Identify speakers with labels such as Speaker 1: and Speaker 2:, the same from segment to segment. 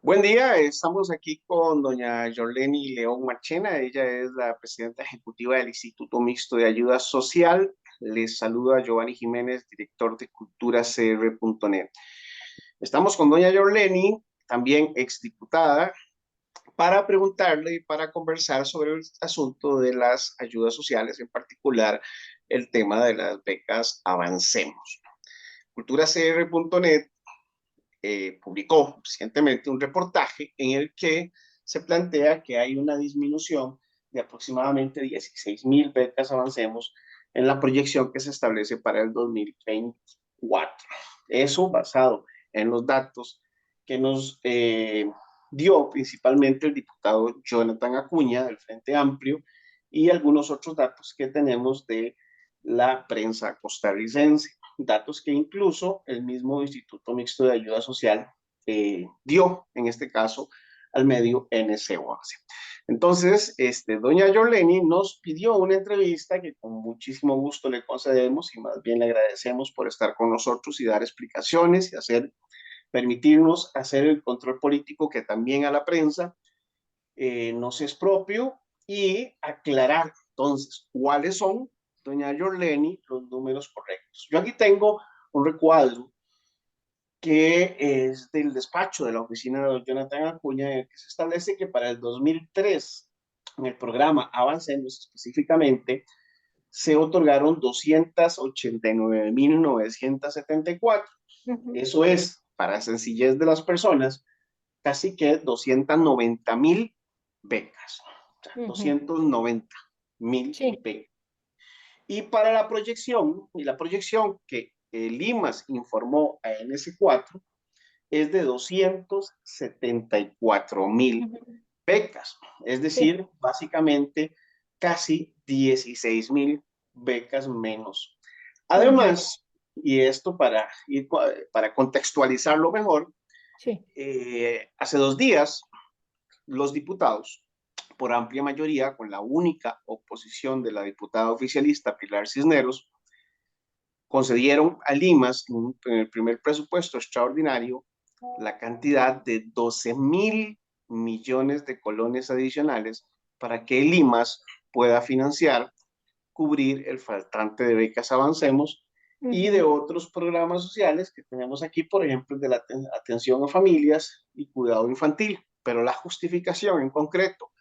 Speaker 1: Buen día, estamos aquí con doña Yorleni León Marchena. Ella es la presidenta ejecutiva del Instituto Mixto de Ayuda Social. Les saluda Giovanni Jiménez, director de culturacr.net. Estamos con doña Yorleni, también exdiputada, para preguntarle y para conversar sobre el asunto de las ayudas sociales, en particular el tema de las becas Avancemos. Culturacr.net publicó recientemente un reportaje en el que se plantea que hay una disminución de aproximadamente 16.000 becas Avancemos en la proyección que se establece para el 2024. Eso basado en los datos que nos dio principalmente el diputado Jonathan Acuña del Frente Amplio y algunos otros datos que tenemos de la prensa costarricense, datos que incluso el mismo Instituto Mixto de Ayuda Social dio, en este caso, al medio NC11. Entonces, doña Yorleni nos pidió una entrevista que con muchísimo gusto le concedemos y más bien le agradecemos por estar con nosotros y dar explicaciones y permitirnos hacer el control político que también a la prensa nos es propio y aclarar entonces cuáles son, doña Yorleni, los números correctos. Yo aquí tengo un recuadro que es del despacho de la oficina de Jonathan Acuña, en el que se establece que para el 2003, en el programa Avancemos específicamente, se otorgaron 289.974. Eso es, para sencillez de las personas, casi que 290.000 becas. O sea, 290.000
Speaker 2: Sí,
Speaker 1: becas. Y para la proyección que el IMAS informó a NS4 es de 274.000 becas, es
Speaker 2: sí.
Speaker 1: decir, básicamente casi 16.000 becas menos.
Speaker 2: Ujú.
Speaker 1: Además, y esto para contextualizarlo mejor,
Speaker 2: Sí.
Speaker 1: hace 2 días los diputados, por amplia mayoría, con la única oposición de la diputada oficialista Pilar Cisneros, concedieron a Limas en el primer presupuesto extraordinario la cantidad de 12.000 millones de colones adicionales para que Limas pueda financiar, cubrir el faltante de becas Avancemos y de
Speaker 2: Ujú.
Speaker 1: otros programas sociales que tenemos aquí, por ejemplo, de la atención a familias y cuidado infantil. Pero la justificación en concreto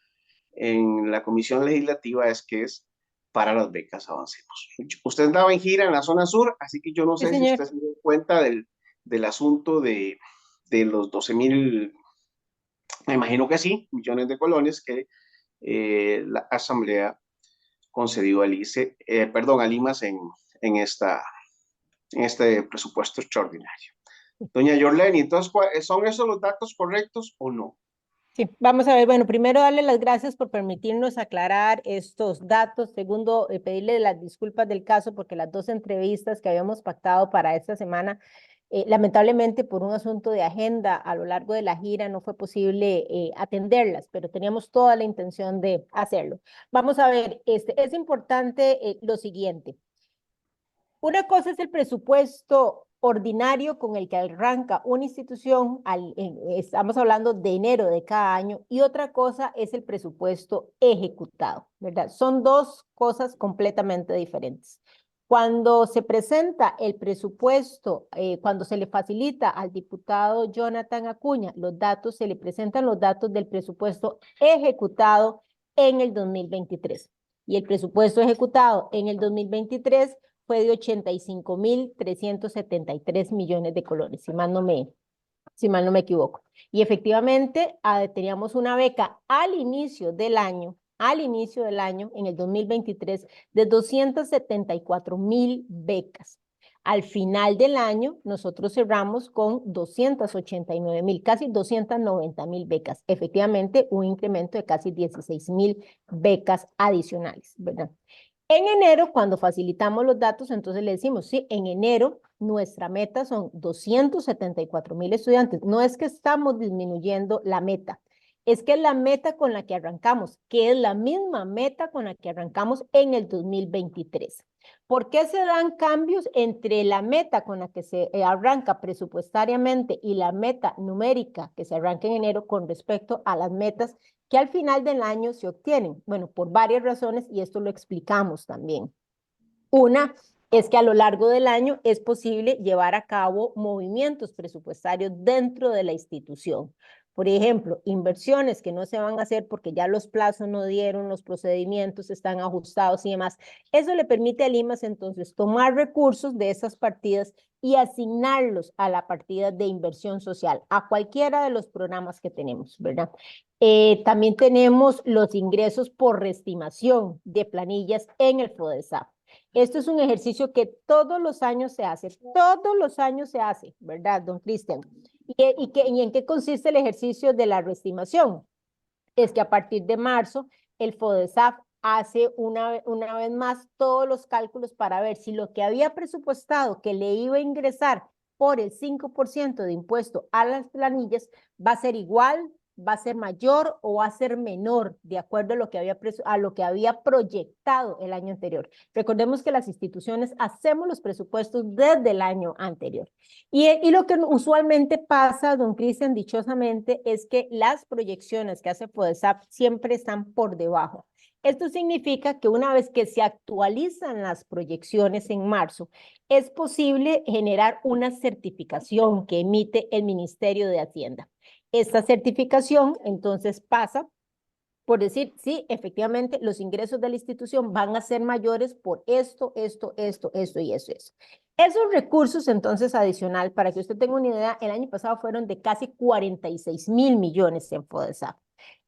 Speaker 1: en la comisión legislativa es que es para las becas Avancemos. Usted andaba en gira en la zona sur, así que yo no
Speaker 2: Sí,
Speaker 1: sé si
Speaker 2: señor.
Speaker 1: usted se dio cuenta del asunto de los 12.000, me imagino que sí, millones de colones que la Asamblea concedió al ICE, perdón, al IMAS en este presupuesto extraordinario. Doña Yorleni, entonces, ¿son esos los datos correctos o no?
Speaker 2: Sí, vamos a ver. Bueno, primero darle las gracias por permitirnos aclarar estos datos. Segundo, pedirle las disculpas del caso porque las dos entrevistas que habíamos pactado para esta semana, lamentablemente por un asunto de agenda a lo largo de la gira no fue posible atenderlas, pero teníamos toda la intención de hacerlo. Vamos a ver, es importante lo siguiente. Una cosa es el presupuesto ordinario con el que arranca una institución, estamos hablando de enero de cada año, y otra cosa es el presupuesto ejecutado, ¿verdad? Son dos cosas completamente diferentes. Cuando se presenta el presupuesto, cuando se le facilita al diputado Jonathan Acuña los datos, se le presentan los datos del presupuesto ejecutado en el 2023. Y el presupuesto ejecutado en el 2023 fue de 85.373 millones de colones, si mal no me equivoco. Y efectivamente teníamos una beca al inicio del año, en el 2023, de 274.000 becas. Al final del año, nosotros cerramos con 289.000, casi 290.000 becas. Efectivamente, un incremento de casi 16.000 becas adicionales, ¿verdad? En enero, cuando facilitamos los datos, entonces le decimos, sí, en enero nuestra meta son 274.000 estudiantes. No es que estamos disminuyendo la meta, es que es la meta con la que arrancamos, que es la misma meta con la que arrancamos en el 2023. ¿Por qué se dan cambios entre la meta con la que se arranca presupuestariamente y la meta numérica que se arranca en enero con respecto a las metas que al final del año se obtienen? Bueno, por varias razones y esto lo explicamos también. Una es que a lo largo del año es posible llevar a cabo movimientos presupuestarios dentro de la institución. Por ejemplo, inversiones que no se van a hacer porque ya los plazos no dieron, los procedimientos están ajustados y demás. Eso le permite al IMAS entonces tomar recursos de esas partidas y asignarlos a la partida de inversión social, a cualquiera de los programas que tenemos, ¿verdad? También tenemos los ingresos por reestimación de planillas en el FODESAP. Esto es un ejercicio que todos los años se hace, ¿verdad, don Cristian? ¿Y en qué consiste el ejercicio de la reestimación? Es que a partir de marzo, el FODESAP hace una vez más todos los cálculos para ver si lo que había presupuestado que le iba a ingresar por el 5% de impuesto a las planillas va a ser igual, va a ser mayor o va a ser menor de acuerdo a lo que había proyectado el año anterior. Recordemos que las instituciones hacemos los presupuestos desde el año anterior. Y lo que usualmente pasa, don Cristian, dichosamente, es que las proyecciones que hace FODESAP siempre están por debajo. Esto significa que una vez que se actualizan las proyecciones en marzo, es posible generar una certificación que emite el Ministerio de Hacienda. Esta certificación entonces pasa por decir, sí, efectivamente, los ingresos de la institución van a ser mayores por esto y eso. Esos recursos, entonces, adicional, para que usted tenga una idea, el año pasado fueron de casi 46.000 millones en FODESAP.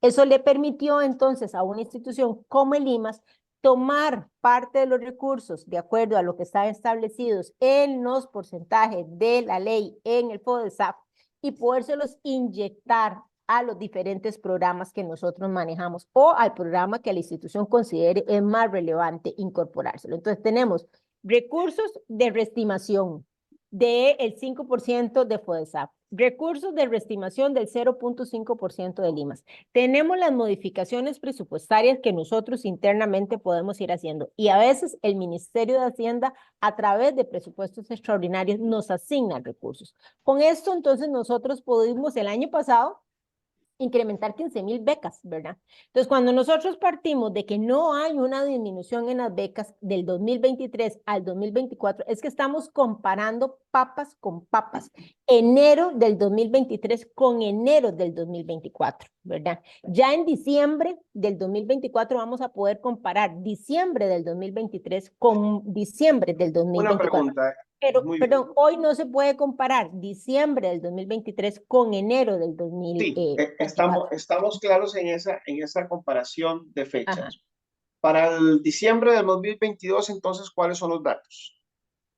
Speaker 2: Eso le permitió, entonces, a una institución como el IMAS tomar parte de los recursos de acuerdo a lo que están establecidos en los porcentajes de la ley en el FODESAP y podérselos inyectar a los diferentes programas que nosotros manejamos o al programa que la institución considere es más relevante incorporárselo. Entonces tenemos recursos de reestimación del 5% de FODESAP, recursos de reestimación del 0.5% de Limas. Tenemos las modificaciones presupuestarias que nosotros internamente podemos ir haciendo y a veces el Ministerio de Hacienda a través de presupuestos extraordinarios nos asigna recursos. Con esto entonces nosotros pudimos el año pasado incrementar 15.000 becas, ¿verdad? Entonces, cuando nosotros partimos de que no hay una disminución en las becas del 2023 al 2024, es que estamos comparando papas con papas, enero del 2023 con enero del 2024, ¿verdad? Ya en diciembre del 2024 vamos a poder comparar diciembre del 2023 con diciembre del
Speaker 1: Una
Speaker 2: 2024.
Speaker 1: pregunta,
Speaker 2: Pero,
Speaker 1: muy bien.
Speaker 2: perdón, hoy no se puede comparar diciembre del 2023 con enero del
Speaker 1: Sí,
Speaker 2: 2024.
Speaker 1: estamos claros en esa comparación de
Speaker 2: Ajá.
Speaker 1: fechas. Para el diciembre del 2022, entonces, ¿cuáles son los datos?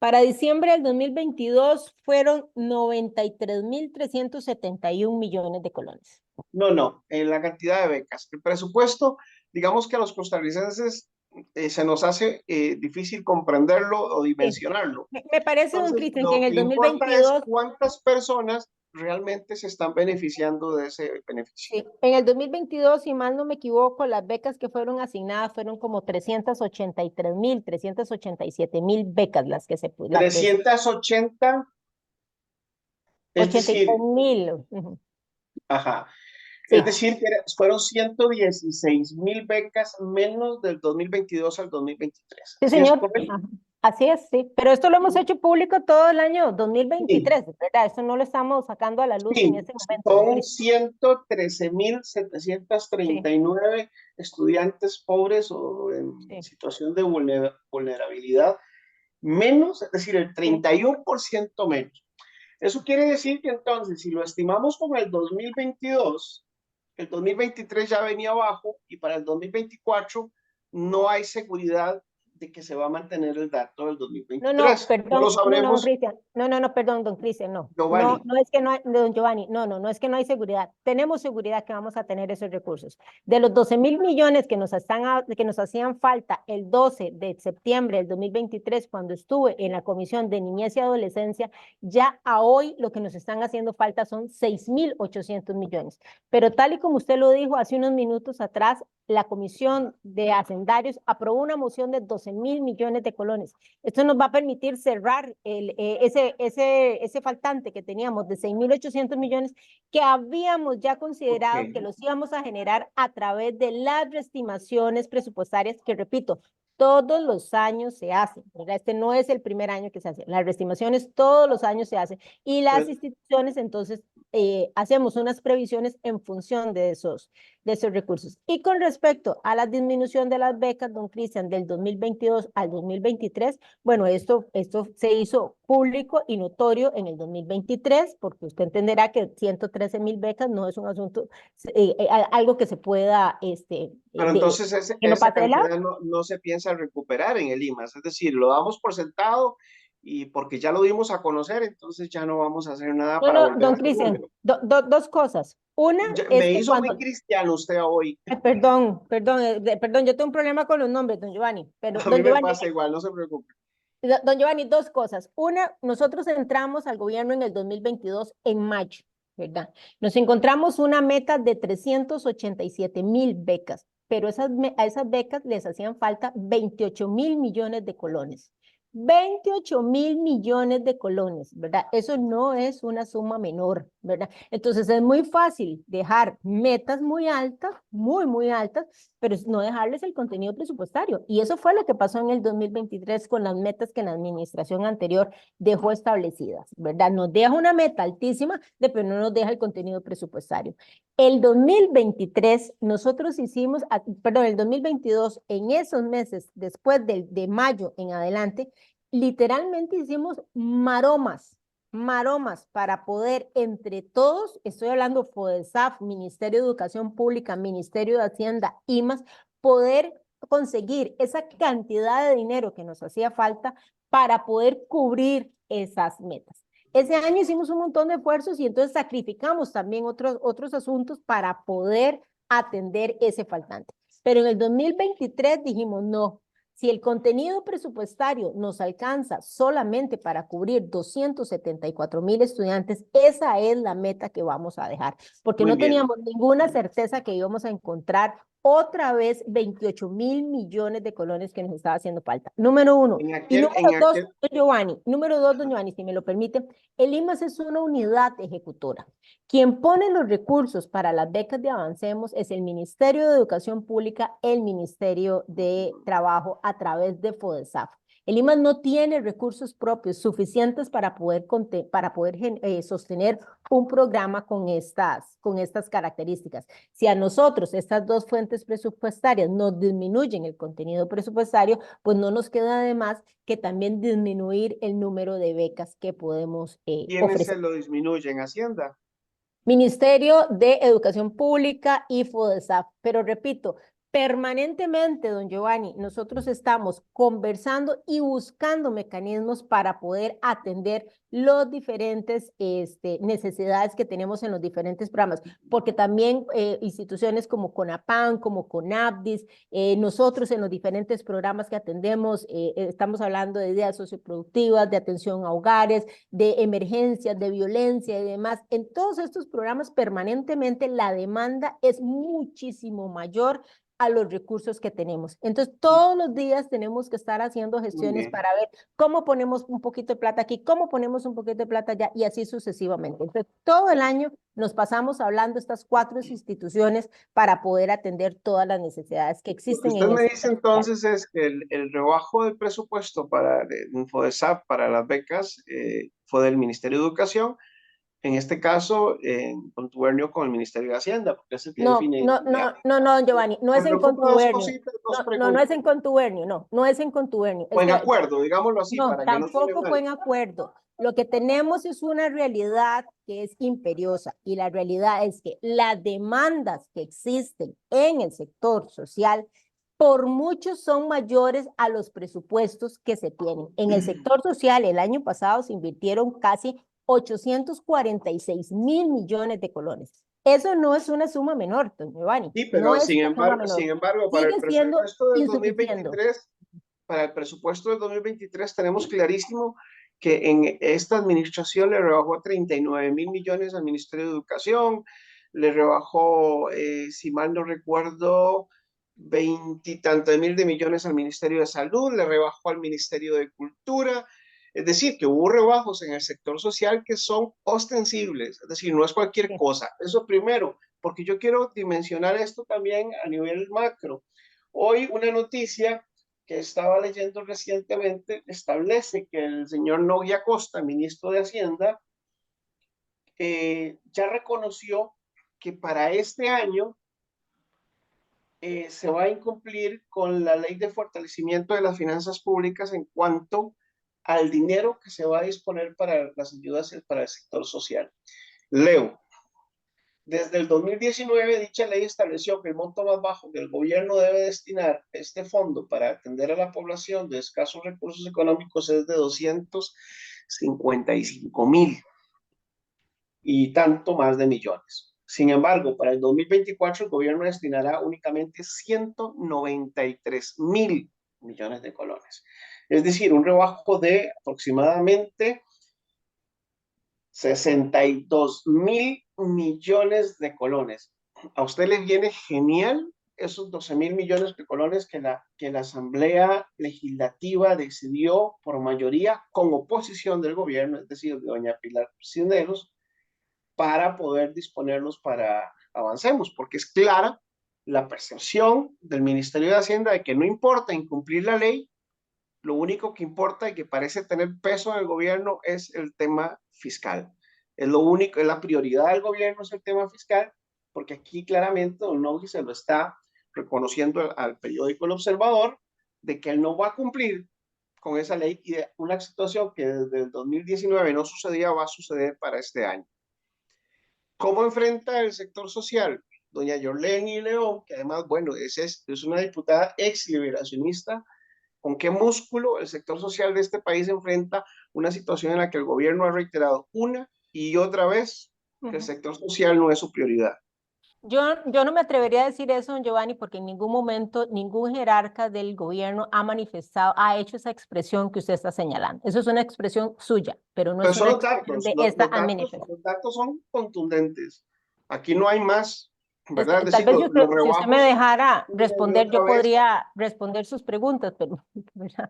Speaker 2: Para diciembre del 2022 fueron 93.371 millones de colones.
Speaker 1: No, en la cantidad de becas. El presupuesto, digamos que a los costarricenses se nos hace difícil comprenderlo o
Speaker 2: Sí.
Speaker 1: dimensionarlo.
Speaker 2: Me parece, don
Speaker 1: Entonces,
Speaker 2: Cristian, que en
Speaker 1: lo
Speaker 2: el
Speaker 1: que importa es
Speaker 2: 2022
Speaker 1: cuántas personas realmente se están beneficiando de ese beneficio.
Speaker 2: sí, en el 2022, si mal no me equivoco, las becas que fueron asignadas fueron como 383.000, 387.000 becas las que se... La que se
Speaker 1: 380, es decir,
Speaker 2: 83.000.
Speaker 1: ajá, es
Speaker 2: Sí,
Speaker 1: decir, que fueron 116.000 becas menos del 2022 al 2023.
Speaker 2: sí,
Speaker 1: ¿Sí es
Speaker 2: señor.
Speaker 1: correcto?
Speaker 2: Ajá. Así es, sí. Pero esto lo hemos hecho público todo el año
Speaker 1: Sí,
Speaker 2: 2023, ¿verdad? Esto no lo estamos sacando a la luz en
Speaker 1: sí,
Speaker 2: este momento, don
Speaker 1: son
Speaker 2: Cristian.
Speaker 1: 113.739
Speaker 2: Sí,
Speaker 1: estudiantes pobres o en
Speaker 2: sí,
Speaker 1: situación de vulnerabilidad menos, es decir, el
Speaker 2: sí.
Speaker 1: 31% menos. Eso quiere decir que entonces, si lo estimamos con el 2023 ya venía abajo y para el 2024 no hay seguridad de que se va a mantener el dato del
Speaker 2: No,
Speaker 1: 2023. No lo
Speaker 2: perdón, no, don
Speaker 1: sabremos,
Speaker 2: Cristian, perdón, don Cristian,
Speaker 1: Giovanni.
Speaker 2: no es que no hay, don Giovanni, no es que no hay seguridad, tenemos seguridad que vamos a tener esos recursos. De los 12.000 millones que nos hacían falta el 12 de septiembre del 2023, cuando estuve en la Comisión de Niñez y Adolescencia, ya a hoy lo que nos están haciendo falta son 6.800 millones. Pero tal y como usted lo dijo hace unos minutos atrás, la Comisión de Hacendarios aprobó una moción de 12.000 millones de colones. Esto nos va a permitir cerrar ese faltante que teníamos de 6.800 millones que habíamos ya considerado que
Speaker 1: Ok.
Speaker 2: los íbamos a generar a través de las reestimaciones presupuestarias que, repito, todos los años se hacen, ¿verdad? Este no es el primer año que se hace. Las reestimaciones todos los años se hacen y las
Speaker 1: Pues,
Speaker 2: instituciones entonces hacemos unas previsiones en función de esos recursos. Y con respecto a la disminución de las becas, don Cristian, del 2022 al 2023, bueno, esto se hizo público y notorio en el 2023, porque usted entenderá que 113.000 becas no es un asunto, algo que se pueda,
Speaker 1: pero entonces
Speaker 2: que no
Speaker 1: esa
Speaker 2: pase de lado.
Speaker 1: cantidad no se piensa recuperar en el IMAS, es decir, lo damos por sentado y porque ya lo dimos a conocer, entonces ya no vamos a hacer nada
Speaker 2: No,
Speaker 1: para
Speaker 2: no,
Speaker 1: volver a
Speaker 2: don
Speaker 1: ese
Speaker 2: Cristian,
Speaker 1: número.
Speaker 2: dos cosas. Una es
Speaker 1: Me
Speaker 2: que
Speaker 1: hizo muy
Speaker 2: cuando,
Speaker 1: cristiano usted hoy.
Speaker 2: perdón, yo tengo un problema con los nombres, don Giovanni, pero
Speaker 1: A mí
Speaker 2: don
Speaker 1: me
Speaker 2: Giovanni,
Speaker 1: pasa igual, no se preocupe.
Speaker 2: Don Giovanni, dos cosas. Una, nosotros entramos al gobierno en el 2022 en mayo, ¿verdad? Nos encontramos una meta de 387.000 becas, pero a esas becas les hacían falta 28.000 millones de colones. 28.000 millones de colones, ¿verdad? Eso no es una suma menor, ¿verdad? Entonces es muy fácil dejar metas muy altas, muy altas, pero no dejarles el contenido presupuestario. Y eso fue lo que pasó en el 2023 con las metas que la administración anterior dejó establecidas, ¿verdad? Nos deja una meta altísima, pero no nos deja el contenido presupuestario. El 2023, nosotros hicimos, perdón, el 2022, en esos meses, después de mayo en adelante, literalmente hicimos maromas para poder entre todos, estoy hablando FODESAF, Ministerio de Educación Pública, Ministerio de Hacienda, IMAS, poder conseguir esa cantidad de dinero que nos hacía falta para poder cubrir esas metas. Ese año hicimos un montón de esfuerzos y entonces sacrificamos también otros asuntos para poder atender ese faltante. Pero en el 2023 dijimos, no, si el contenido presupuestario nos alcanza solamente para cubrir 274.000 estudiantes, esa es la meta que vamos a dejar, porque
Speaker 1: Muy
Speaker 2: no
Speaker 1: bien.
Speaker 2: teníamos ninguna certeza que íbamos a encontrar otra vez 28.000 millones de colones que nos estaba haciendo falta. Número uno.
Speaker 1: En
Speaker 2: Y
Speaker 1: aquel,
Speaker 2: número
Speaker 1: en
Speaker 2: dos,
Speaker 1: aquel,
Speaker 2: don Giovanni, si me lo permite, el IMAS es una unidad ejecutora. Quien pone los recursos para las becas de Avancemos es el Ministerio de Educación Pública, el Ministerio de Trabajo a través de FODESAF. El IMAS no tiene recursos propios suficientes para poder sostener un programa con estas características. Si a nosotros estas dos fuentes presupuestarias nos disminuyen el contenido presupuestario, pues no nos queda de más que también disminuir el número de becas que podemos
Speaker 1: ¿quiénes se
Speaker 2: ofrecer.
Speaker 1: lo disminuyen? Hacienda.
Speaker 2: Ministerio de Educación Pública y FODESAF. Pero repito, permanentemente, don Giovanni, nosotros estamos conversando y buscando mecanismos para poder atender los diferentes necesidades que tenemos en los diferentes programas, porque también instituciones como CONAPAN, como CONAPDIS, nosotros en los diferentes programas que atendemos, estamos hablando de ideas socioproductivas, de atención a hogares, de emergencias, de violencia y demás. En todos estos programas permanentemente la demanda es muchísimo mayor a los recursos que tenemos. Entonces, todos los días tenemos que estar haciendo
Speaker 1: Muy
Speaker 2: gestiones
Speaker 1: bien.
Speaker 2: para ver cómo ponemos un poquito de plata aquí, cómo ponemos un poquito de plata allá y así sucesivamente. Entonces, todo el año nos pasamos hablando estas cuatro instituciones para poder atender todas las necesidades que
Speaker 1: Lo que
Speaker 2: existen
Speaker 1: usted
Speaker 2: en el
Speaker 1: me dice
Speaker 2: sector social.
Speaker 1: entonces es que el rebajo del presupuesto para de Infodesap para las becas fue del Ministerio de Educación, en este caso en contubernio con el Ministerio de Hacienda, porque es el que
Speaker 2: No,
Speaker 1: define.
Speaker 2: no, no, no, no, don Giovanni, no es
Speaker 1: Me
Speaker 2: en
Speaker 1: preocupa dos
Speaker 2: contubernio.
Speaker 1: cositas,
Speaker 2: No,
Speaker 1: dos
Speaker 2: no, no es
Speaker 1: preguntas.
Speaker 2: en contubernio, no, no es en contubernio.
Speaker 1: O
Speaker 2: Es
Speaker 1: en
Speaker 2: que
Speaker 1: acuerdo, digámoslo así,
Speaker 2: no,
Speaker 1: para que no suene
Speaker 2: tampoco fue
Speaker 1: mal.
Speaker 2: en acuerdo. Lo que tenemos es una realidad que es imperiosa y la realidad es que las demandas que existen en el sector social por mucho son mayores a los presupuestos que se tienen. En el sector social el año pasado se invirtieron casi 846.000 millones de colones. Eso no es una suma menor, don Giovanni,
Speaker 1: Sí,
Speaker 2: no
Speaker 1: pero
Speaker 2: es una suma menor.
Speaker 1: sin embargo, para el
Speaker 2: Sigue siendo
Speaker 1: presupuesto del
Speaker 2: insuficiente.
Speaker 1: 2023, para el presupuesto del 2023 tenemos clarísimo que en esta administración le rebajó 39.000 millones al Ministerio de Educación, le rebajó, si mal no recuerdo, veintitantos mil de millones al Ministerio de Salud, le rebajó al Ministerio de Cultura. Es decir, que hubo rebajos en el sector social que son ostensibles, es decir, no es cualquier
Speaker 2: Sí.
Speaker 1: cosa. Eso primero, porque yo quiero dimensionar esto también a nivel macro. Hoy una noticia que estaba leyendo recientemente establece que el señor Nogui Acosta, ministro de Hacienda, ya reconoció que para este año se va a incumplir con la ley de fortalecimiento de las finanzas públicas en cuanto al dinero que se va a disponer para las ayudas para el sector social. Leo, desde el 2019 dicha ley estableció que el monto más bajo que el gobierno debe destinar a este fondo para atender a la población de escasos recursos económicos es de 255,000 y tanto más de millones. Sin embargo, para el 2024 el gobierno destinará únicamente 193,000 millones de colones. Es decir, un rebajo de aproximadamente 62,000 millones de colones. ¿A usted le viene genial esos 12,000 millones de colones que la Asamblea Legislativa decidió por mayoría con oposición del gobierno, es decir, de doña Pilar Cisneros, para poder disponerlos para avancemos, porque es clara la percepción del Ministerio de Hacienda de que no importa incumplir la ley, lo único que importa y que parece tener peso en el gobierno es el tema fiscal. Es lo único, es la prioridad del gobierno, es el tema fiscal, porque aquí claramente Don Nogui se lo está reconociendo al periódico El Observador de que él no va a cumplir con esa ley y de una situación que desde el 2019 no sucedía va a suceder para este año. ¿Cómo enfrenta el sector social? Doña Yorleni León, que además, bueno, es una diputada ex liberacionista. ¿Con qué músculo el sector social de este país enfrenta una situación en la que el gobierno ha reiterado una y otra vez que el sector social no es su prioridad?
Speaker 2: Yo no me atrevería a decir eso, don Giovanni, porque en ningún momento ningún jerarca del gobierno ha manifestado, ha hecho esa expresión que usted está señalando. Eso es una expresión suya, pero no
Speaker 1: Pero
Speaker 2: es
Speaker 1: son
Speaker 2: una expresión de esta administración.
Speaker 1: los datos son contundentes. Aquí no hay más, ¿verdad? Es
Speaker 2: Tal
Speaker 1: decir,
Speaker 2: vez
Speaker 1: los
Speaker 2: si usted me
Speaker 1: rebajos
Speaker 2: dejara
Speaker 1: una y
Speaker 2: responder,
Speaker 1: otra
Speaker 2: yo
Speaker 1: vez.
Speaker 2: podría responder sus preguntas, pero ¿verdad?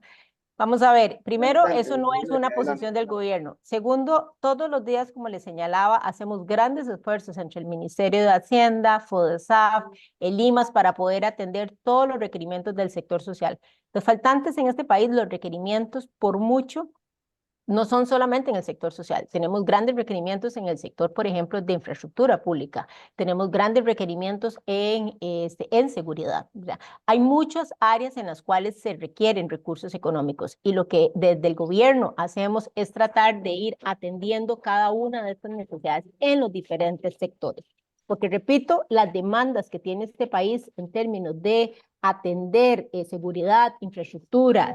Speaker 2: Vamos a ver, primero,
Speaker 1: Adelante,
Speaker 2: eso no es una
Speaker 1: adelante.
Speaker 2: posición del gobierno. Segundo, todos los días, como le señalaba, hacemos grandes esfuerzos entre el Ministerio de Hacienda, FODESAF, el IMAS para poder atender todos los requerimientos del sector social. Los faltantes en este país, los requerimientos, por mucho, no son solamente en el sector social, tenemos grandes requerimientos en el sector, por ejemplo, de infraestructura pública, tenemos grandes requerimientos en seguridad. ¿Verdad? Hay muchas áreas en las cuales se requieren recursos económicos y lo que desde el gobierno hacemos es tratar de ir atendiendo cada una de estas necesidades en los diferentes sectores. Porque repito, las demandas que tiene este país en términos de atender seguridad, infraestructura,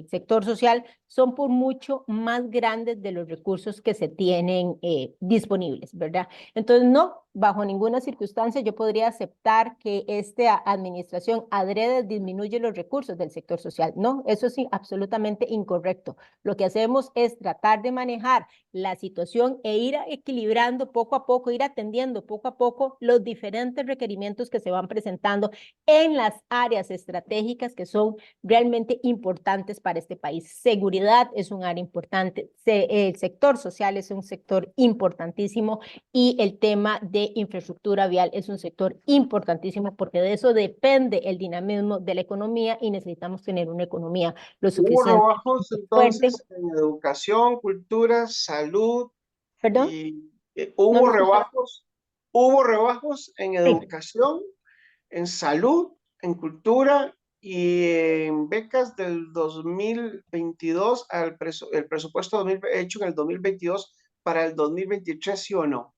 Speaker 2: sector social, son por mucho más grandes de los recursos que se tienen disponibles, ¿verdad? Entonces, no, bajo ninguna circunstancia yo podría aceptar que esta administración adrede disminuye los recursos del sector social. No, eso sí, absolutamente incorrecto. Lo que hacemos es tratar de manejar la situación e ir equilibrando poco a poco, ir atendiendo poco a poco los diferentes requerimientos que se van presentando en las áreas estratégicas que son realmente importantes para este país. Seguridad es un área importante, el sector social es un sector importantísimo y el tema de infraestructura vial es un sector importantísimo porque de eso depende el dinamismo de la economía y necesitamos tener una economía lo
Speaker 1: Hubo
Speaker 2: suficientemente
Speaker 1: rebajos
Speaker 2: fuerte.
Speaker 1: entonces en educación, cultura, salud
Speaker 2: ¿Perdón?
Speaker 1: y
Speaker 2: No lo escuché.
Speaker 1: hubo rebajos en
Speaker 2: Sí.
Speaker 1: educación, en salud, en cultura y en becas del 2022 el presupuesto 2000 hecho en el 2022 para el 2023, ¿sí o no?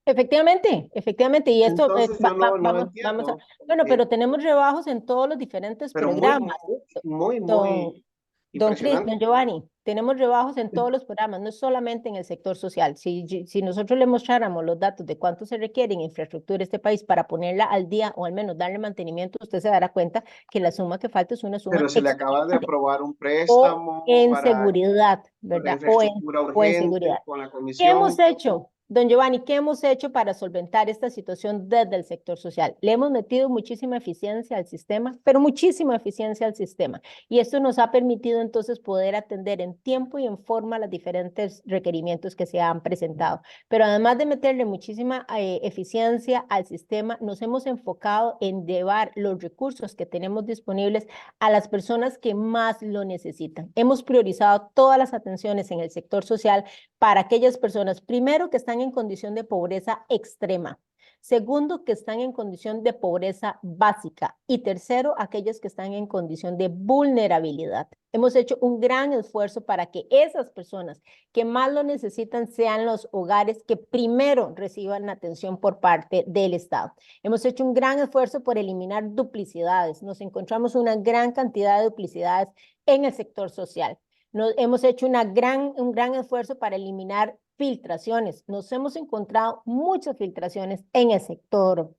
Speaker 2: Efectivamente, y esto
Speaker 1: Entonces yo no
Speaker 2: vamos a,
Speaker 1: entiendo,
Speaker 2: bueno,
Speaker 1: porque,
Speaker 2: pero tenemos rebajos en todos los diferentes
Speaker 1: pero muy,
Speaker 2: programas.
Speaker 1: muy, muy,
Speaker 2: Don,
Speaker 1: muy impresionante.
Speaker 2: Don Giovanni, tenemos rebajos en todos los programas, no solamente en el sector social. Si nosotros le mostráramos los datos de cuánto se requiere en infraestructura de este país para ponerla al día o al menos darle mantenimiento, usted se dará cuenta que la suma que falta es una
Speaker 1: Pero
Speaker 2: suma
Speaker 1: se le acaba de
Speaker 2: exorbitante.
Speaker 1: aprobar un
Speaker 2: O
Speaker 1: préstamo
Speaker 2: en seguridad,
Speaker 1: para
Speaker 2: ¿verdad?
Speaker 1: infraestructura
Speaker 2: O en
Speaker 1: urgente
Speaker 2: seguridad.
Speaker 1: con la
Speaker 2: ¿Qué hemos
Speaker 1: comisión.
Speaker 2: hecho? Don Giovanni, ¿qué hemos hecho para solventar esta situación desde el sector social? Le hemos metido muchísima eficiencia al sistema, pero muchísima eficiencia al sistema. Y esto nos ha permitido entonces poder atender en tiempo y en forma los diferentes requerimientos que se han presentado. Pero además de meterle muchísima eficiencia al sistema, nos hemos enfocado en llevar los recursos que tenemos disponibles a las personas que más lo necesitan. Hemos priorizado todas las atenciones en el sector social para aquellas personas, primero, que están en condición de pobreza extrema. Segundo, que están en condición de pobreza básica. Y tercero, aquellos que están en condición de vulnerabilidad. Hemos hecho un gran esfuerzo para que esas personas que más lo necesitan sean los hogares que primero reciban atención por parte del Estado. Hemos hecho un gran esfuerzo por eliminar duplicidades. Nos encontramos una gran cantidad de duplicidades en el sector social. Hemos hecho un gran esfuerzo para eliminar filtraciones. Nos hemos encontrado muchas filtraciones en el sector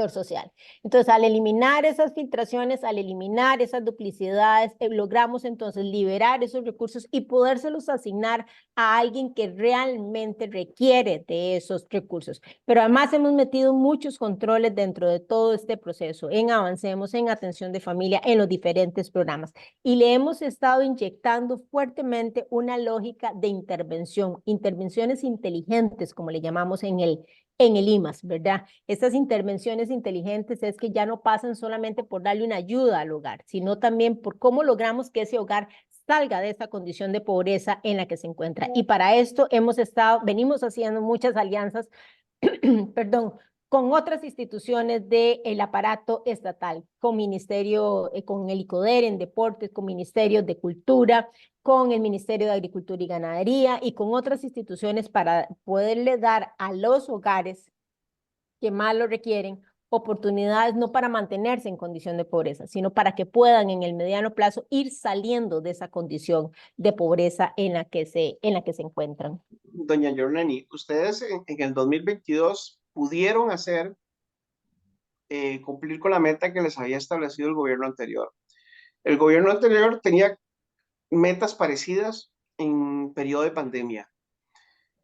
Speaker 2: social. Entonces, al eliminar esas filtraciones, al eliminar esas duplicidades, logramos entonces liberar esos recursos y podérselos asignar a alguien que realmente requiere de esos recursos. Pero además hemos metido muchos controles dentro de todo este proceso, en Avancemos, en Atención de Familia, en los diferentes programas. Y le hemos estado inyectando fuertemente una lógica de intervención, intervenciones inteligentes, como le llamamos en el IMAS, ¿verdad? Estas intervenciones inteligentes es que ya no pasan solamente por darle una ayuda al hogar, sino también por cómo logramos que ese hogar salga de esa condición de pobreza en la que se encuentra. Y para esto venimos haciendo muchas alianzas, perdón, con otras instituciones del aparato estatal, con con el ICODER en deportes, con ministerios de cultura, con el Ministerio de Agricultura y Ganadería y con otras instituciones para poderle dar a los hogares que más lo requieren oportunidades no para mantenerse en condición de pobreza, sino para que puedan en el mediano plazo ir saliendo de esa condición de pobreza en la que se encuentran.
Speaker 1: Doña Jorleni, ustedes en el 2022 pudieron cumplir con la meta que les había establecido el gobierno anterior. El gobierno anterior tenía metas parecidas en periodo de pandemia,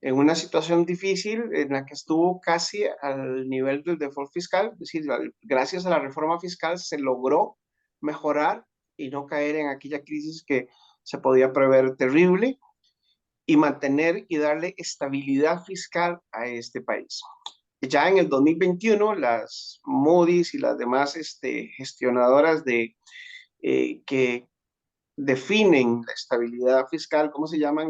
Speaker 1: en una situación difícil en la que estuvo casi al nivel del default fiscal, es decir, gracias a la reforma fiscal se logró mejorar y no caer en aquella crisis que se podía prever terrible y mantener y darle estabilidad fiscal a este país. Ya en el 2021, las Moody's y las demás gestionadoras que definen la estabilidad fiscal, ¿cómo se llaman?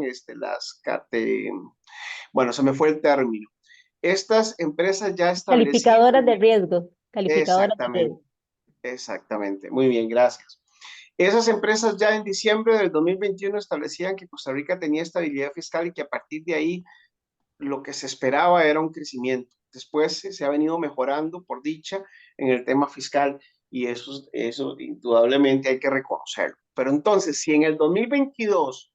Speaker 1: Bueno, se me fue el término. Estas empresas ya establecían...
Speaker 2: Calificadoras de riesgo, calificadoras de
Speaker 1: Exactamente,
Speaker 2: riesgo.
Speaker 1: exactamente. Muy bien, gracias. Esas empresas ya en diciembre del 2021 establecían que Costa Rica tenía estabilidad fiscal y que a partir de ahí lo que se esperaba era un crecimiento. Después se ha venido mejorando, por dicha, en el tema fiscal y eso indudablemente hay que reconocerlo. Pero entonces, si en el 2022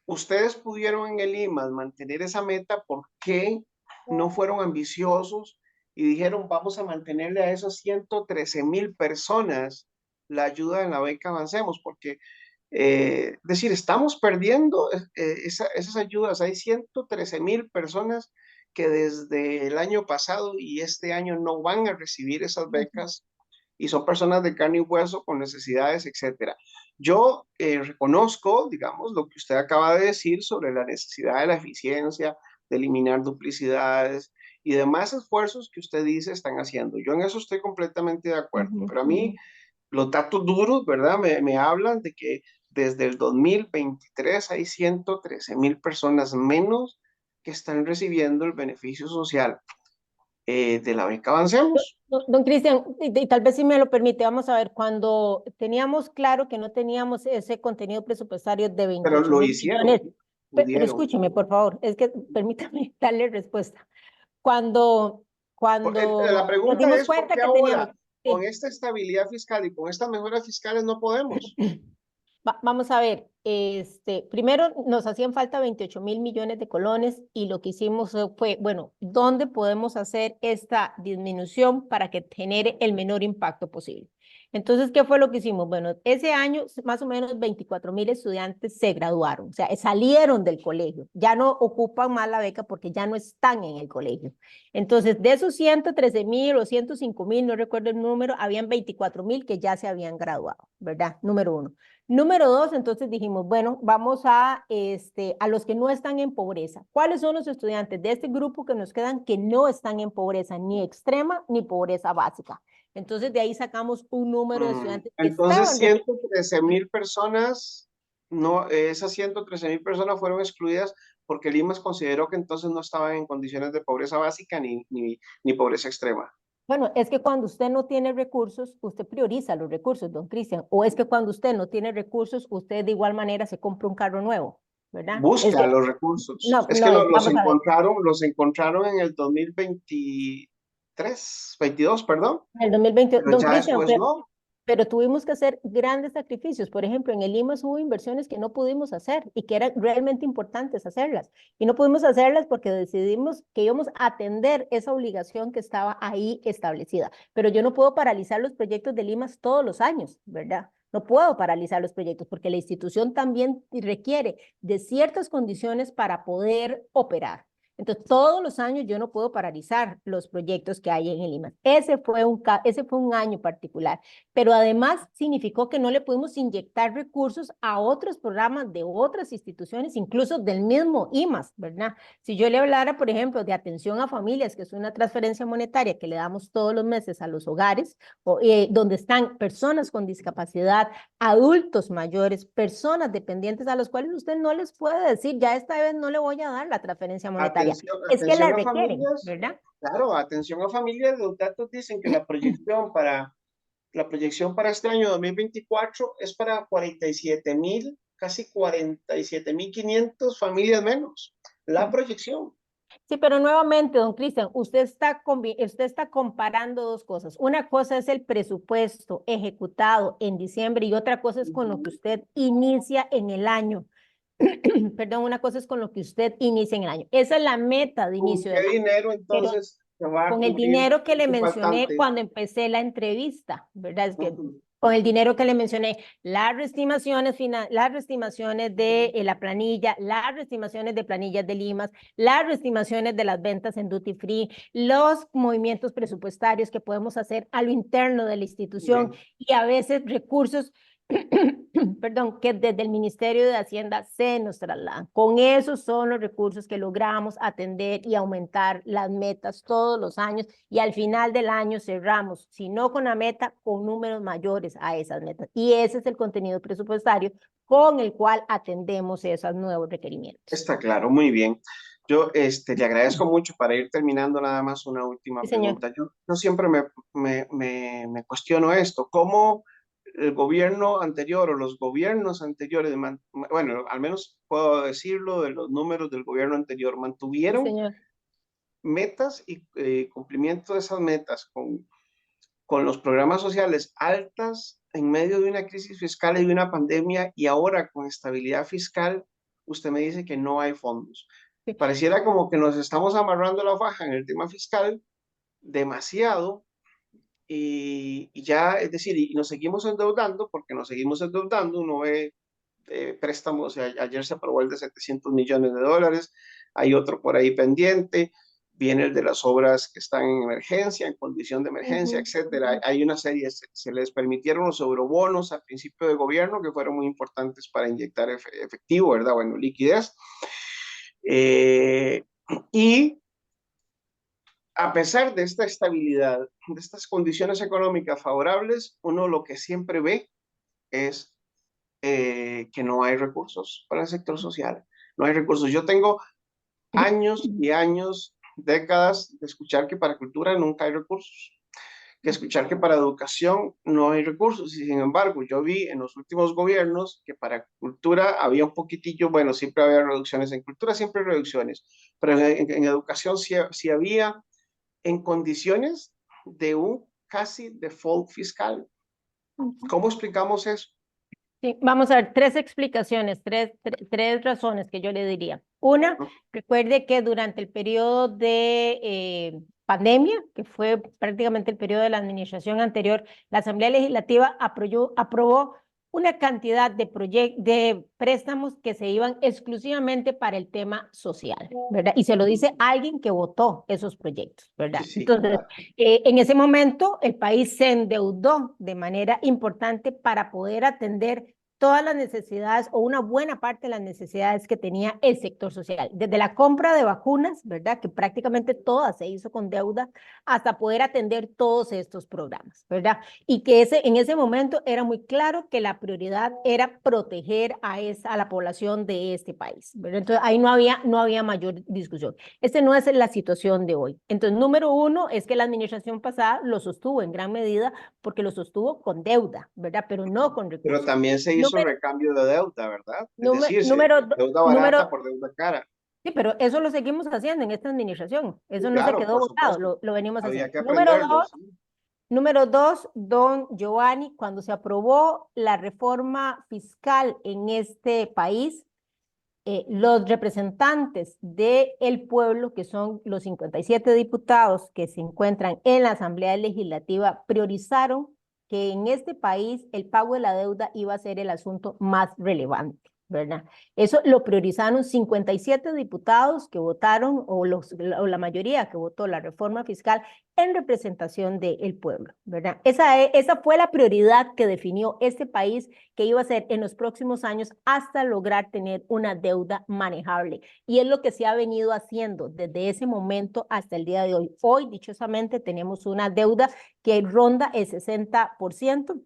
Speaker 1: ustedes pudieron en el IMAS mantener esa meta, ¿por qué no fueron ambiciosos y dijeron vamos a mantenerle a esas 113,000 personas la ayuda en la beca Avancemos? Porque, decir, estamos perdiendo esas ayudas. Hay 113,000 personas que desde el año pasado y este año no van a recibir esas becas y son personas de carne y hueso con necesidades, etcétera. Yo reconozco, digamos, lo que usted acaba de decir sobre la necesidad de la eficiencia, de eliminar duplicidades y demás esfuerzos que usted dice están haciendo. Yo en eso estoy completamente de acuerdo, pero a mí los datos duros, ¿verdad? Me hablan de que desde el 2023 hay 113,000 personas menos que están recibiendo el beneficio social de la beca Avancemos.
Speaker 2: Don Cristian, y tal vez si me lo permite, vamos a ver, cuando teníamos claro que no teníamos ese contenido presupuestario de
Speaker 1: Pero
Speaker 2: 28
Speaker 1: lo
Speaker 2: mil
Speaker 1: hicieron,
Speaker 2: millones, pero
Speaker 1: pudieron.
Speaker 2: escúcheme, por favor, es que permítame darle respuesta. Cuando,
Speaker 1: La
Speaker 2: cuando nos
Speaker 1: pregunta
Speaker 2: dimos
Speaker 1: es, ¿por
Speaker 2: cuenta
Speaker 1: qué
Speaker 2: que teníamos,
Speaker 1: ahora, con
Speaker 2: sí,
Speaker 1: esta estabilidad fiscal y con estas mejoras fiscales, no podemos?
Speaker 2: Vamos a ver, primero nos hacían falta 28 mil millones de colones y lo que hicimos fue, bueno, ¿dónde podemos hacer esta disminución para que genere el menor impacto posible? Entonces, ¿qué fue lo que hicimos? Bueno, ese año más o menos 24.000 estudiantes se graduaron, o sea, salieron del colegio, ya no ocupan más la beca porque ya no están en el colegio. Entonces, de esos 113.000 o 105.000, no recuerdo el número, habían 24.000 que ya se habían graduado, ¿verdad? Número uno. Número dos, entonces dijimos, bueno, vamos a los que no están en pobreza. ¿Cuáles son los estudiantes de este grupo que nos quedan que no están en pobreza ni extrema ni pobreza básica? Entonces de ahí sacamos un número de estudiantes que
Speaker 1: Entonces,
Speaker 2: estaban.
Speaker 1: 113.000 personas, no, esas 113.000 personas fueron excluidas porque el IMAS consideró que entonces no estaban en condiciones de pobreza básica ni pobreza extrema.
Speaker 2: Bueno, es que cuando usted no tiene recursos, usted prioriza los recursos, don Cristian. O es que cuando usted no tiene recursos, usted de igual manera se compra un carro nuevo, ¿verdad? Es
Speaker 1: Busca
Speaker 2: que,
Speaker 1: los recursos.
Speaker 2: no,
Speaker 1: Es que
Speaker 2: no, vamos a ver.
Speaker 1: los encontraron en el 2023, 22, perdón,
Speaker 2: En el 2020,
Speaker 1: pero
Speaker 2: don
Speaker 1: ya
Speaker 2: Cristian,
Speaker 1: después no.
Speaker 2: pero tuvimos que hacer grandes sacrificios. Por ejemplo, en el IMAS hubo inversiones que no pudimos hacer y que eran realmente importantes hacerlas. Y no pudimos hacerlas porque decidimos que íbamos a atender esa obligación que estaba ahí establecida. Pero yo no puedo paralizar los proyectos del IMAS todos los años, ¿verdad? No puedo paralizar los proyectos porque la institución también requiere de ciertas condiciones para poder operar. Entonces, todos los años yo no puedo paralizar los proyectos que hay en el IMAS. Ese fue un año particular, pero además significó que no le pudimos inyectar recursos a otros programas de otras instituciones, incluso del mismo IMAS, ¿verdad? Si yo le hablara, por ejemplo, de atención a familias, que es una transferencia monetaria que le damos todos los meses a los hogares, donde están personas con discapacidad, adultos mayores, personas dependientes a los cuales usted no les puede decir, ya esta vez no le voy a dar la transferencia monetaria. Es que la
Speaker 1: Atención a
Speaker 2: requieren,
Speaker 1: familias,
Speaker 2: ¿verdad?
Speaker 1: claro, atención a familias, los datos dicen que la proyección para este año 2024 es para 47.000, casi 47.500 familias menos. La proyección.
Speaker 2: Sí, pero nuevamente, don Cristian, usted está comparando dos cosas. Una cosa es el presupuesto ejecutado en diciembre y otra cosa es con lo que usted inicia en el año. Perdón, una cosa es con lo que usted inicia en el año. Esa es la meta de
Speaker 1: ¿Con
Speaker 2: inicio
Speaker 1: qué
Speaker 2: del año.
Speaker 1: dinero
Speaker 2: Pero
Speaker 1: entonces se va a
Speaker 2: con el
Speaker 1: cubrir
Speaker 2: dinero que le
Speaker 1: ese
Speaker 2: mencioné
Speaker 1: faltante?
Speaker 2: cuando empecé la entrevista, ¿verdad? Es que
Speaker 1: Ujú.
Speaker 2: con el dinero que le mencioné, las reestimaciones de la planilla, las reestimaciones de planillas de Limas, las reestimaciones de las ventas en duty free, los movimientos presupuestarios que podemos hacer a lo interno de la institución
Speaker 1: Bien.
Speaker 2: y a veces recursos perdón, que desde el Ministerio de Hacienda se nos trasladan. Con esos son los recursos que logramos atender y aumentar las metas todos los años y al final del año cerramos, si no con la meta, con números mayores a esas metas. Y ese es el contenido presupuestario con el cual atendemos esos nuevos requerimientos.
Speaker 1: Está claro, muy bien. Yo le agradezco mucho para ir terminando nada más una última
Speaker 2: Sí, señor.
Speaker 1: pregunta. Yo siempre me cuestiono esto. ¿Cómo el gobierno anterior o los gobiernos anteriores, bueno, al menos puedo decirlo de los números del gobierno anterior,
Speaker 2: Sí,
Speaker 1: mantuvieron
Speaker 2: señor.
Speaker 1: metas y cumplimiento de esas metas con los programas sociales altas en medio de una crisis fiscal y de una pandemia y ahora con estabilidad fiscal, usted me dice que no hay fondos?
Speaker 2: Sí.
Speaker 1: Pareciera como que nos estamos amarrando la faja en el tema fiscal demasiado y ya, es decir, y nos seguimos endeudando porque nos seguimos endeudando. Uno ve préstamos, ayer se aprobó el de 700 millones de dólares, hay otro por ahí pendiente, viene el de las obras que están en emergencia, en condición de emergencia, etcétera. Hay una serie, se les permitieron los eurobonos a principio de gobierno que fueron muy importantes para inyectar efectivo, ¿verdad? Bueno, liquidez. Eh, y a pesar de esta estabilidad, de estas condiciones económicas favorables, uno lo que siempre ve es que no hay recursos para el sector social. No hay recursos. Yo tengo años y años, décadas de escuchar que para cultura nunca hay recursos, que escuchar que para educación no hay recursos. Y sin embargo, yo vi en los últimos gobiernos que para cultura había un poquitillo, bueno, siempre había reducciones, en cultura siempre hay reducciones, pero en educación sí había en condiciones de un casi default fiscal. ¿Cómo explicamos eso?
Speaker 2: Sí, vamos a ver, tres explicaciones, tres razones que yo le diría. Una, recuerde que durante el periodo pandemia, que fue prácticamente el periodo de la administración anterior, la Asamblea Legislativa aprobó una cantidad de préstamos que se iban exclusivamente para el tema social, ¿verdad? Y se lo dice alguien que votó esos proyectos, ¿verdad?
Speaker 1: Sí, sí,
Speaker 2: Entonces,
Speaker 1: claro.
Speaker 2: en ese momento, el país se endeudó de manera importante para poder atender todas las necesidades o una buena parte de las necesidades que tenía el sector social, desde la compra de vacunas, ¿verdad? Que prácticamente toda se hizo con deuda, hasta poder atender todos estos programas, ¿verdad? Y que en ese momento era muy claro que la prioridad era proteger a la población de este país, ¿verdad? Entonces ahí no había mayor discusión. Esta no es la situación de hoy. Entonces, número uno es que la administración pasada lo sostuvo en gran medida porque lo sostuvo con deuda, ¿verdad? Pero no con
Speaker 1: Pero
Speaker 2: recursos.
Speaker 1: también se hizo
Speaker 2: Número,
Speaker 1: recambio de deuda, ¿verdad? Es
Speaker 2: número,
Speaker 1: decir,
Speaker 2: número,
Speaker 1: deuda barata
Speaker 2: número,
Speaker 1: por deuda cara.
Speaker 2: sí, pero eso lo seguimos haciendo en esta administración.
Speaker 1: Sí,
Speaker 2: Eso no se
Speaker 1: claro,
Speaker 2: quedó
Speaker 1: por
Speaker 2: votado,
Speaker 1: supuesto.
Speaker 2: lo venimos
Speaker 1: Había
Speaker 2: haciendo.
Speaker 1: que aprenderlo, sí.
Speaker 2: Número dos, don Giovanni, cuando se aprobó la reforma fiscal en este país, los representantes del pueblo, que son los 57 diputados que se encuentran en la Asamblea Legislativa, priorizaron que en este país el pago de la deuda iba a ser el asunto más relevante, ¿verdad? Eso lo priorizaron 57 diputados que votaron, o la mayoría que votó la reforma fiscal en representación del pueblo, ¿verdad? Esa fue la prioridad que definió este país que iba a ser en los próximos años hasta lograr tener una deuda manejable. Y es lo que se ha venido haciendo desde ese momento hasta el día de hoy. Hoy, dichosamente, tenemos una deuda que ronda el 60%.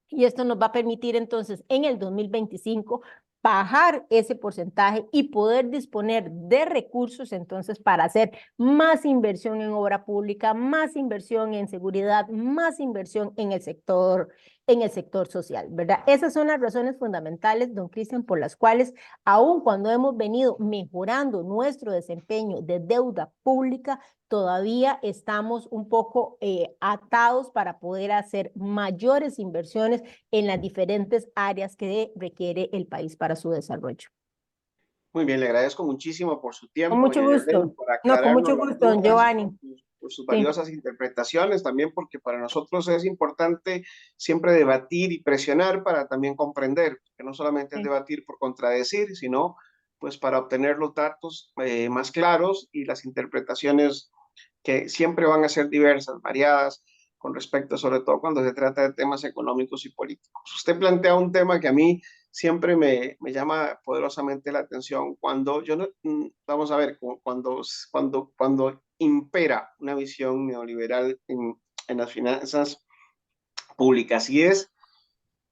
Speaker 2: Y esto nos va a permitir entonces en el 2025 bajar ese porcentaje y poder disponer de recursos entonces para hacer más inversión en obra pública, más inversión en seguridad, más inversión en el sector social, ¿verdad? Esas son las razones fundamentales, don Cristian, por las cuales, aun cuando hemos venido mejorando nuestro desempeño de deuda pública, todavía estamos un poco atados para poder hacer mayores inversiones en las diferentes áreas que requiere el país para su desarrollo.
Speaker 1: Muy bien, le agradezco muchísimo por su
Speaker 2: Con
Speaker 1: tiempo,
Speaker 2: mucho
Speaker 1: doña Yoleni,
Speaker 2: gusto.
Speaker 1: por
Speaker 2: No, con
Speaker 1: aclararnos
Speaker 2: mucho
Speaker 1: las
Speaker 2: gusto, don
Speaker 1: dudas,
Speaker 2: Giovanni.
Speaker 1: por sus
Speaker 2: Sí,
Speaker 1: valiosas interpretaciones, también porque para nosotros es importante siempre debatir y presionar para también comprender, que no solamente es
Speaker 2: sí.
Speaker 1: debatir por contradecir, sino pues para obtener los datos más claros y las interpretaciones que siempre van a ser diversas, variadas, con respecto, sobre todo cuando se trata de temas económicos y políticos. Usted plantea un tema que a mí siempre me llama poderosamente la atención. Cuando yo no, vamos a ver, cuando impera una visión neoliberal en las finanzas públicas, y es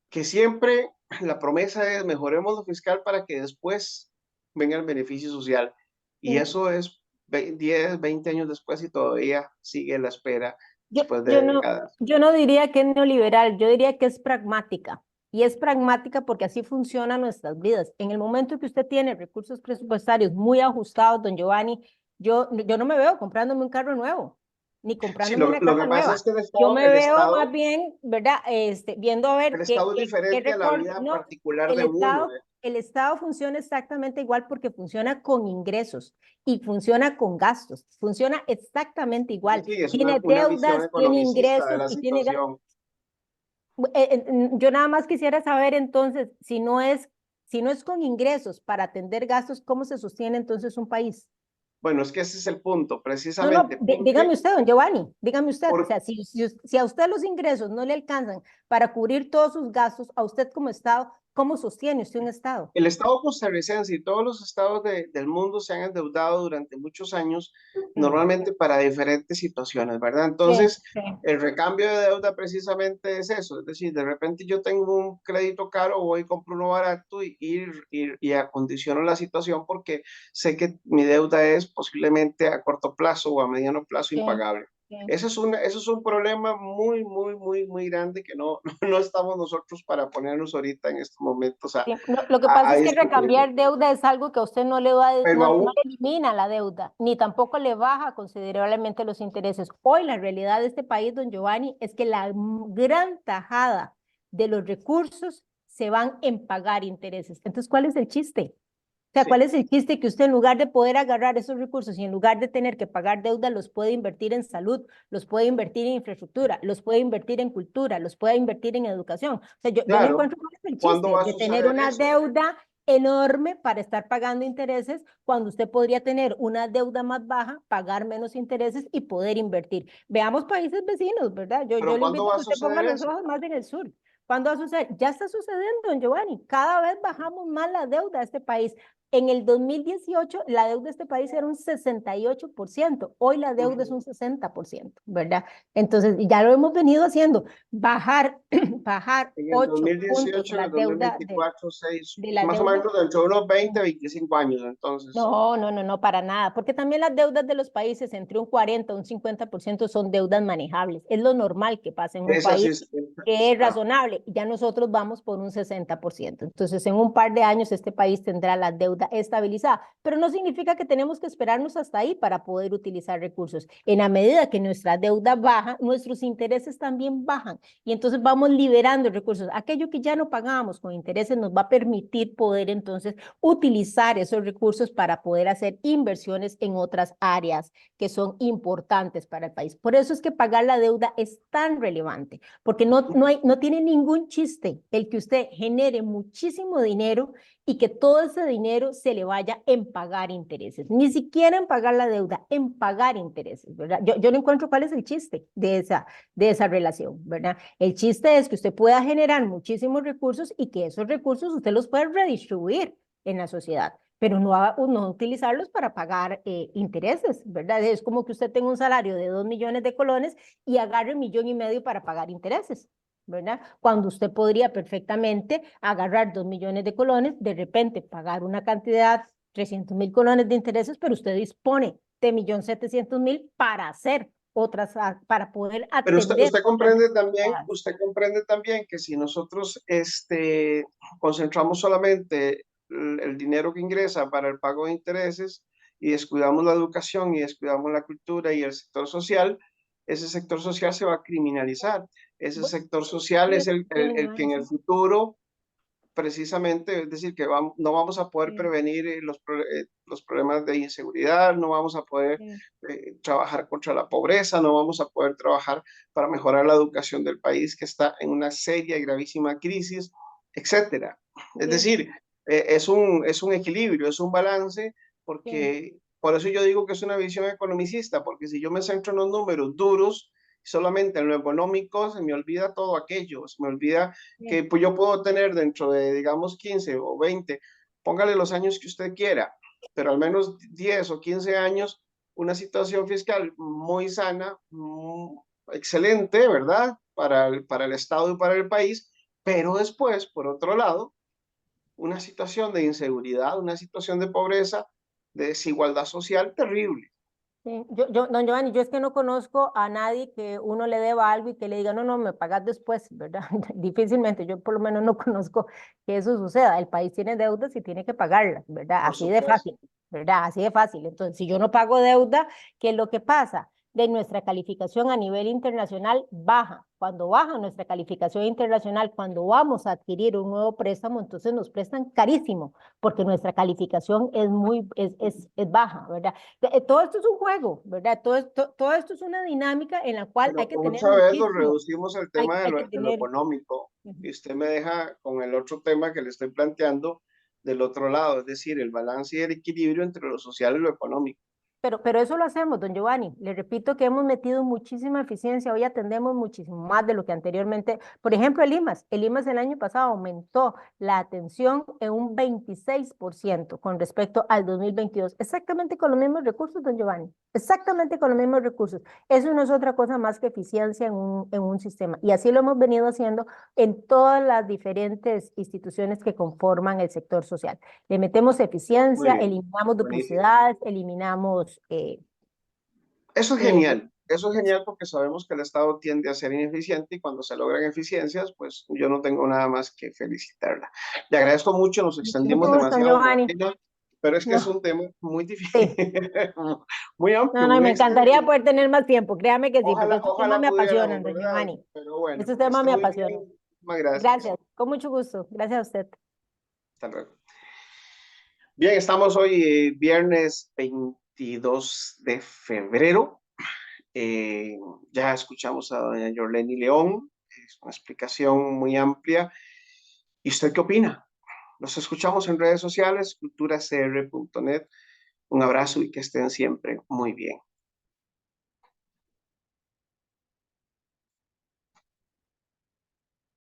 Speaker 1: que siempre la promesa es mejoremos lo fiscal para que después venga el beneficio social. Y
Speaker 2: Sí.
Speaker 1: eso es 10, 20 años después y todavía sigue la espera
Speaker 2: Yo,
Speaker 1: después
Speaker 2: yo
Speaker 1: de
Speaker 2: no,
Speaker 1: décadas.
Speaker 2: yo no diría que es neoliberal, yo diría que es pragmática. Y es pragmática porque así funcionan nuestras vidas. En el momento que usted tiene recursos presupuestarios muy ajustados, don Giovanni, yo no me veo comprándome un carro nuevo, ni
Speaker 1: Sí,
Speaker 2: comprándome una
Speaker 1: lo
Speaker 2: casa
Speaker 1: que pasa es
Speaker 2: nueva.
Speaker 1: que
Speaker 2: Yo me veo más bien, ¿verdad? Viendo a
Speaker 1: el
Speaker 2: ver
Speaker 1: Estado es
Speaker 2: qué
Speaker 1: diferente a la
Speaker 2: recorte.
Speaker 1: vida
Speaker 2: No,
Speaker 1: particular de uno.
Speaker 2: El Estado funciona exactamente igual porque funciona con ingresos y funciona con gastos. Funciona exactamente
Speaker 1: Sí,
Speaker 2: igual.
Speaker 1: sí, es
Speaker 2: Tiene
Speaker 1: una visión
Speaker 2: deudas, tiene
Speaker 1: economicista de
Speaker 2: ingresos
Speaker 1: la
Speaker 2: y tiene gastos.
Speaker 1: situación.
Speaker 2: Yo nada más quisiera saber entonces, si no es con ingresos para atender gastos, ¿cómo se sostiene entonces un país?
Speaker 1: Bueno, es que ese es el punto,
Speaker 2: No, no,
Speaker 1: precisamente,
Speaker 2: dígame
Speaker 1: porque
Speaker 2: usted, don Giovanni, dígame usted, o
Speaker 1: por,
Speaker 2: sea, si a usted los ingresos no le alcanzan para cubrir todos sus gastos, a usted como Estado, ¿cómo sostiene usted un Estado?
Speaker 1: el Estado costarricense y todos los estados del mundo se han endeudado durante muchos años,
Speaker 2: Mm,
Speaker 1: normalmente para diferentes situaciones, ¿verdad?
Speaker 2: sí,
Speaker 1: Entonces,
Speaker 2: sí.
Speaker 1: el recambio de deuda precisamente es eso, es decir, de repente yo tengo un crédito caro, voy y compro uno barato y acondiciono la situación porque sé que mi deuda es posiblemente a corto plazo o a mediano plazo
Speaker 2: Sí,
Speaker 1: impagable.
Speaker 2: sí.
Speaker 1: Eso es un problema muy, muy, muy, muy grande que no, no estamos nosotros para ponernos ahorita en estos momentos
Speaker 2: Sí, lo que
Speaker 1: a
Speaker 2: pasa es que
Speaker 1: discutirlo.
Speaker 2: recambiar deuda es algo que a usted no le va,
Speaker 1: Pero
Speaker 2: no
Speaker 1: aún,
Speaker 2: le elimina la deuda, ni tampoco le baja considerablemente los intereses. Hoy la realidad de este país, don Giovanni, es que la gran tajada de los recursos se van en pagar intereses. Entonces, ¿cuál es el chiste? sea,
Speaker 1: Sí,
Speaker 2: ¿cuál es el chiste que usted en lugar de poder agarrar esos recursos y en lugar de tener que pagar deuda, los puede invertir en salud, los puede invertir en infraestructura, los puede invertir en cultura, los puede invertir en educación? O sea, yo no
Speaker 1: claro.
Speaker 2: encuentro cuál es el
Speaker 1: ¿Cuándo
Speaker 2: chiste
Speaker 1: va a
Speaker 2: de tener
Speaker 1: suceder
Speaker 2: una
Speaker 1: eso?
Speaker 2: deuda enorme para estar pagando intereses cuando usted podría tener una deuda más baja, pagar menos intereses y poder invertir. Veamos países vecinos, ¿verdad? Yo
Speaker 1: Pero
Speaker 2: le
Speaker 1: ¿cuándo
Speaker 2: invito a
Speaker 1: va a
Speaker 2: que usted ponga
Speaker 1: suceder
Speaker 2: los
Speaker 1: eso?
Speaker 2: ojos más en el sur. ¿Cuándo va a suceder? Ya está sucediendo, don Giovanni. Cada vez bajamos más la deuda de este país. En el 2018, la deuda de este país era un 68%. Hoy la deuda es
Speaker 1: Ujú.
Speaker 2: un 60%, ¿verdad? Entonces, ya lo hemos venido haciendo. Bajar, bajar
Speaker 1: En el
Speaker 2: 8 puntos
Speaker 1: 2018, en
Speaker 2: la
Speaker 1: el dos mil
Speaker 2: deuda
Speaker 1: veinticuatro 6,
Speaker 2: de la
Speaker 1: más o
Speaker 2: deuda.
Speaker 1: menos dentro de unos 20, 25 años, entonces.
Speaker 2: No, no, no, no, para nada, porque también las deudas de los países entre un 40 y un 50% son deudas manejables. Es lo normal que pase en un
Speaker 1: Esa sí
Speaker 2: país
Speaker 1: es.
Speaker 2: que es
Speaker 1: Ah,
Speaker 2: razonable. Ya nosotros vamos por un 60%. Entonces, en un par de años este país tendrá la deuda estabilizada, pero no significa que tenemos que esperarnos hasta ahí para poder utilizar recursos. En la medida que nuestra deuda baja, nuestros intereses también bajan y entonces vamos liberando recursos. Aquello que ya no pagábamos con intereses nos va a permitir poder entonces utilizar esos recursos para poder hacer inversiones en otras áreas que son importantes para el país. Por eso es que pagar la deuda es tan relevante, porque no tiene ningún chiste el que usted genere muchísimo dinero y que todo ese dinero se le vaya en pagar intereses, ni siquiera en pagar la deuda, en pagar intereses, ¿verdad? Yo no encuentro cuál es el chiste de esa relación, ¿verdad? El chiste es que usted pueda generar muchísimos recursos y que esos recursos usted los pueda redistribuir en la sociedad, pero no utilizarlos para pagar intereses, ¿verdad? Es como que usted tenga un salario de 2 millones de colones y agarre 1,5 millones para pagar intereses, ¿verdad? Cuando usted podría perfectamente agarrar 2 millones de colones, de repente pagar una cantidad, 300,000 colones de intereses, pero usted dispone de 1,700,000 para hacer otras, para poder
Speaker 1: pero
Speaker 2: atender otras necesidades.
Speaker 1: usted comprende también que si nosotros concentramos solamente el dinero que ingresa para el pago de intereses y descuidamos la educación y descuidamos la cultura y el sector social, ese sector social se va a criminalizar. Ese
Speaker 2: Bueno,
Speaker 1: sector social
Speaker 2: sí,
Speaker 1: es el que en el
Speaker 2: sí,
Speaker 1: futuro precisamente, es decir, que no vamos a poder
Speaker 2: sí,
Speaker 1: prevenir los problemas de inseguridad, no vamos a poder
Speaker 2: sí,
Speaker 1: trabajar contra la pobreza, no vamos a poder trabajar para mejorar la educación del país que está en una seria y gravísima crisis, etcétera. Es
Speaker 2: sí,
Speaker 1: decir, es un equilibrio, es un balance,
Speaker 2: sí,
Speaker 1: porque por eso yo digo que es una visión economicista, porque si yo me centro en los números duros, solamente en lo económico, se me olvida todo aquello, se me olvida que
Speaker 2: sí.
Speaker 1: pues, yo puedo tener dentro de, digamos, 15 o 20, póngale los años que usted quiera, pero al menos 10 o 15 años, una situación fiscal muy sana, excelente, ¿verdad? Para el Estado y para el país, pero después, por otro lado, una situación de inseguridad, una situación de pobreza, de desigualdad social terrible.
Speaker 2: Sí, don Giovanni, yo es que no conozco a nadie que uno le deba algo y que le diga, no, no, me pagas después, ¿verdad? Difícilmente, yo por lo menos no conozco que eso suceda. El país tiene deudas y tiene que pagarlas, ¿verdad?
Speaker 1: Por
Speaker 2: Así de
Speaker 1: supuesto.
Speaker 2: fácil, ¿verdad? Así de fácil. Entonces, si yo no pago deuda, ¿qué es lo que pasa? De nuestra calificación a nivel internacional baja. Cuando baja nuestra calificación internacional, cuando vamos a adquirir un nuevo préstamo, entonces nos prestan carísimo, porque nuestra calificación es baja, ¿verdad? Todo esto es un juego, ¿verdad? Todo esto es una dinámica en la cual hay
Speaker 1: Pero
Speaker 2: que tener
Speaker 1: otra vez lo
Speaker 2: muchísimo,
Speaker 1: reducimos el tema
Speaker 2: hay que
Speaker 1: de lo
Speaker 2: tener,
Speaker 1: económico
Speaker 2: ujú.
Speaker 1: y usted me deja con el otro tema que le estoy planteando del otro lado, es decir, el balance y el equilibrio entre lo social y lo económico.
Speaker 2: Pero eso lo hacemos, don Giovanni. Le repito que hemos metido muchísima eficiencia. Hoy atendemos muchísimo más de lo que anteriormente. Por ejemplo, el IMAS. El IMAS el año pasado aumentó la atención en un 26% con respecto al 2022. Exactamente con los mismos recursos, don Giovanni. Exactamente con los mismos recursos. Eso no es otra cosa más que eficiencia en un sistema. Y así lo hemos venido haciendo en todas las diferentes instituciones que conforman el sector social. Le metemos
Speaker 1: Muy
Speaker 2: eficiencia,
Speaker 1: bien,
Speaker 2: eliminamos
Speaker 1: buenísimo.
Speaker 2: duplicidades, eliminamos...
Speaker 1: Eso es
Speaker 2: eh,
Speaker 1: genial. Eso es genial porque sabemos que el Estado tiende a ser ineficiente y cuando se logran eficiencias, pues yo no tengo nada más que felicitarla. Le agradezco mucho, nos
Speaker 2: mucho
Speaker 1: extendimos
Speaker 2: gusto,
Speaker 1: demasiado en el
Speaker 2: Giovanni.
Speaker 1: tema, pero es que es
Speaker 2: No,
Speaker 1: un tema muy difícil,
Speaker 2: sí.
Speaker 1: muy
Speaker 2: No,
Speaker 1: amplio,
Speaker 2: no,
Speaker 1: muy
Speaker 2: me encantaría
Speaker 1: extenso.
Speaker 2: poder tener más tiempo, créame que sí, porque
Speaker 1: Ojalá,
Speaker 2: estos temas
Speaker 1: ojalá
Speaker 2: me apasionan,
Speaker 1: pudiéramos,
Speaker 2: don
Speaker 1: ¿verdad?
Speaker 2: Giovanni.
Speaker 1: Pero bueno,
Speaker 2: Estos
Speaker 1: que
Speaker 2: temas
Speaker 1: esté
Speaker 2: me
Speaker 1: muy bien.
Speaker 2: apasionan.
Speaker 1: Muchísimas gracias.
Speaker 2: Gracias, con mucho gusto. Gracias a usted.
Speaker 1: Hasta luego. Bien, estamos hoy viernes 22 de febrero. Ya escuchamos a doña Yorleni León, es una explicación muy amplia. ¿Y usted qué opina? Nos escuchamos en redes sociales, culturacr.net. Un abrazo y que estén siempre muy bien.